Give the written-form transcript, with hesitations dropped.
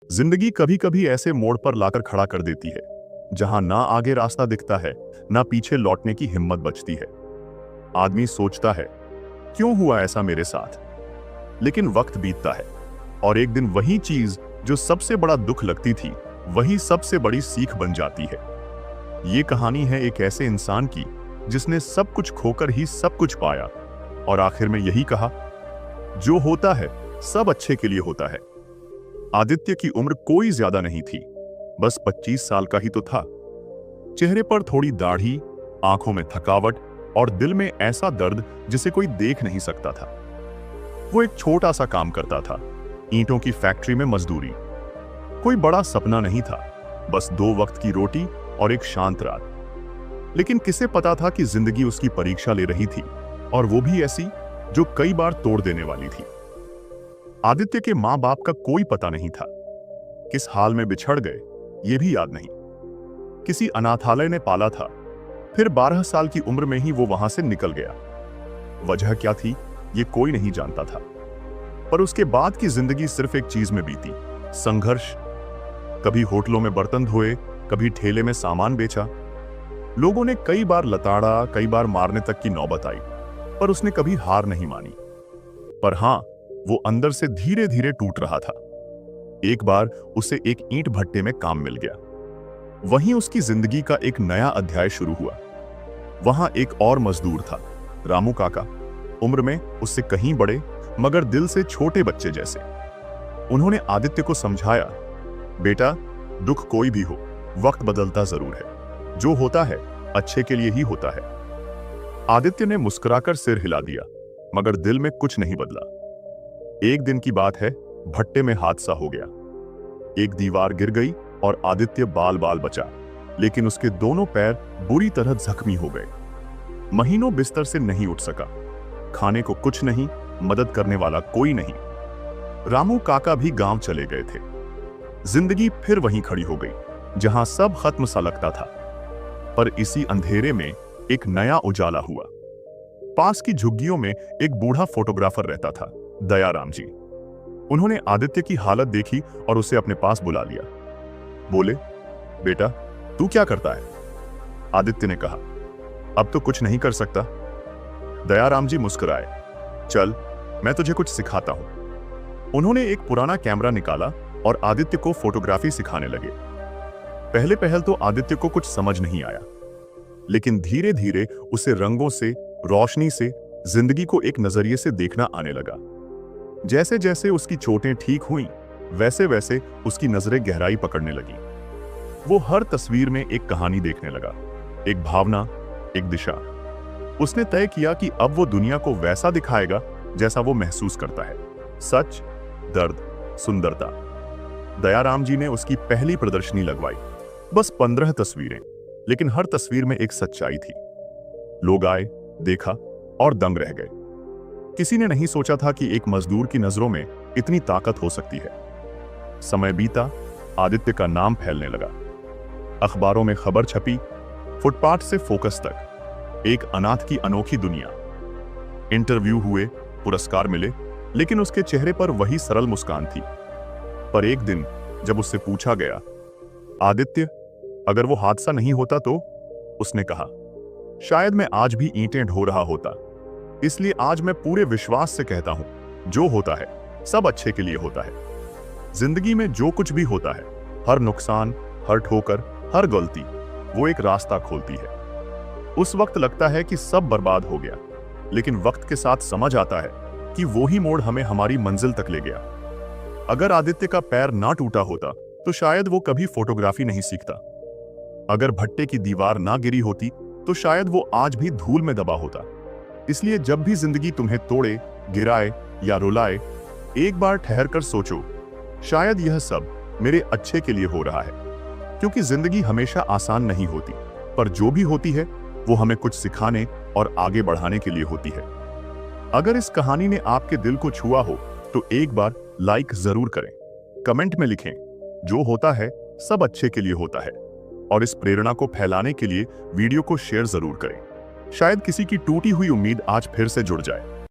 जिंदगी कभी कभी ऐसे मोड़ पर लाकर खड़ा कर देती है जहां ना आगे रास्ता दिखता है, ना पीछे लौटने की हिम्मत बचती है। आदमी सोचता है, क्यों हुआ ऐसा मेरे साथ? लेकिन वक्त बीतता है और एक दिन वही चीज जो सबसे बड़ा दुख लगती थी, वही सबसे बड़ी सीख बन जाती है। ये कहानी है एक ऐसे इंसान की जिसने सब कुछ खोकर ही सब कुछ पाया और आखिर में यही कहा, जो होता है सब अच्छे के लिए होता है। आदित्य की उम्र कोई ज्यादा नहीं थी, बस 25 साल का ही तो था। चेहरे पर थोड़ी दाढ़ी, आंखों में थकावट और दिल में ऐसा दर्द जिसे कोई देख नहीं सकता था। वो एक छोटा सा काम करता था, ईंटों की फैक्ट्री में मजदूरी। कोई बड़ा सपना नहीं था, बस 2 वक्त की रोटी और एक शांत रात। लेकिन किसे पता था कि जिंदगी उसकी परीक्षा ले रही थी, और वो भी ऐसी जो कई बार तोड़ देने वाली थी। आदित्य के मां बाप का कोई पता नहीं था, किस हाल में बिछड़ गए ये भी याद नहीं। किसी अनाथालय ने पाला था, फिर 12 साल की उम्र में ही वो वहां से निकल गया। वजह क्या थी ये कोई नहीं जानता था, पर उसके बाद की जिंदगी सिर्फ एक चीज में बीती, संघर्ष। कभी होटलों में बर्तन धोए, कभी ठेले में सामान बेचा। लोगों ने कई बार लताड़ा, कई बार मारने तक की नौबत आई, पर उसने कभी हार नहीं मानी। पर हां, वो अंदर से धीरे धीरे टूट रहा था। एक बार उसे एक ईंट भट्टे में काम मिल गया। वहीं उसकी जिंदगी का एक नया अध्याय शुरू हुआ। वहां एक और मजदूर था, रामू काका, उम्र में उससे कहीं बड़े मगर दिल से छोटे बच्चे जैसे। उन्होंने आदित्य को समझाया, बेटा, दुख कोई भी हो, वक्त बदलता जरूर है। जो होता है अच्छे के लिए ही होता है। आदित्य ने मुस्कुराकर सिर हिला दिया, मगर दिल में कुछ नहीं बदला। एक दिन की बात है, भट्टे में हादसा हो गया। एक दीवार गिर गई और आदित्य बाल बाल बचा, लेकिन उसके दोनों पैर बुरी तरह जख्मी हो गए। महीनों बिस्तर से नहीं उठ सका, खाने को कुछ नहीं, मदद करने वाला कोई नहीं। रामू काका भी गांव चले गए थे। जिंदगी फिर वहीं खड़ी हो गई, जहां सब खत्म सा लगता था। पर इसी अंधेरे में एक नया उजाला हुआ। पास की झुग्गियों में एक बूढ़ा फोटोग्राफर रहता था, दयाराम जी। उन्होंने आदित्य की हालत देखी और उसे अपने पास बुला लिया। बोले, बेटा, तू क्या करता है? आदित्य ने कहा, अब तो कुछ नहीं कर सकता। दयाराम जी मुस्कुराए, चल, मैं तुझे कुछ सिखाता हूं। उन्होंने एक पुराना कैमरा निकाला और आदित्य को फोटोग्राफी सिखाने लगे। पहले पहल तो आदित्य को कुछ समझ नहीं आया, लेकिन धीरे धीरे उसे रंगों से, रोशनी से, जिंदगी को एक नजरिए से देखना आने लगा। जैसे जैसे उसकी चोटें ठीक हुईं, वैसे वैसे उसकी नजरें गहराई पकड़ने लगी। वो हर तस्वीर में एक कहानी देखने लगा, एक भावना, एक दिशा। उसने तय किया कि अब वो दुनिया को वैसा दिखाएगा जैसा वो महसूस करता है, सच, दर्द, सुंदरता। दयाराम जी ने उसकी पहली प्रदर्शनी लगवाई। बस 15 तस्वीरें, लेकिन हर तस्वीर में एक सच्चाई थी। लोग आए, देखा और दंग रह गए। किसी ने नहीं सोचा था कि एक मजदूर की नजरों में इतनी ताकत हो सकती है। समय बीता, आदित्य का नाम फैलने लगा। अखबारों में खबर छपी, फुटपाथ से फोकस तक, एक अनाथ की अनोखी दुनिया। इंटरव्यू हुए, पुरस्कार मिले, लेकिन उसके चेहरे पर वही सरल मुस्कान थी। पर एक दिन जब उससे पूछा गया, आदित्य, अगर वो हादसा नहीं होता तो? उसने कहा, शायद मैं आज भी ईंटें ढो रहा होता। इसलिए आज मैं पूरे विश्वास से कहता हूं, जो होता है सब अच्छे के लिए होता है। जिंदगी में जो कुछ भी होता है, हर नुकसान, हर ठोकर, हर गलती, वो एक रास्ता खोलती है। उस वक्त लगता है कि सब बर्बाद हो गया, लेकिन वक्त के साथ समझ आता है कि वो ही मोड़ हमें हमारी मंजिल तक ले गया। अगर आदित्य का पैर ना टूटा होता तो शायद वो कभी फोटोग्राफी नहीं सीखता। अगर भट्टे की दीवार ना गिरी होती तो शायद वो आज भी धूल में दबा होता। इसलिए जब भी जिंदगी तुम्हें तोड़े, गिराए या रुलाए, एक बार ठहर कर सोचो, शायद यह सब मेरे अच्छे के लिए हो रहा है। क्योंकि जिंदगी हमेशा आसान नहीं होती, पर जो भी होती है वो हमें कुछ सिखाने और आगे बढ़ाने के लिए होती है। अगर इस कहानी ने आपके दिल को छुआ हो तो एक बार लाइक जरूर करें, कमेंट में लिखें, जो होता है सब अच्छे के लिए होता है। और इस प्रेरणा को फैलाने के लिए वीडियो को शेयर जरूर करें। शायद किसी की टूटी हुई उम्मीद आज फिर से जुड़ जाए।